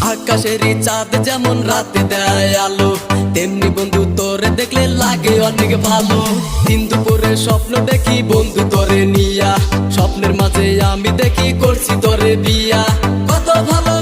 আকাশেরই চাঁদ যেমন রাতে দেয় আলো, তেমনি বন্ধু তোরে দেখলে লাগে অনেক ভালো। দিন দুপুরে স্বপ্ন দেখি বন্ধু তোরে নিয়া, স্বপ্নের মাঝে আমি দেখি করছি তোরে বিয়া। কত ভালো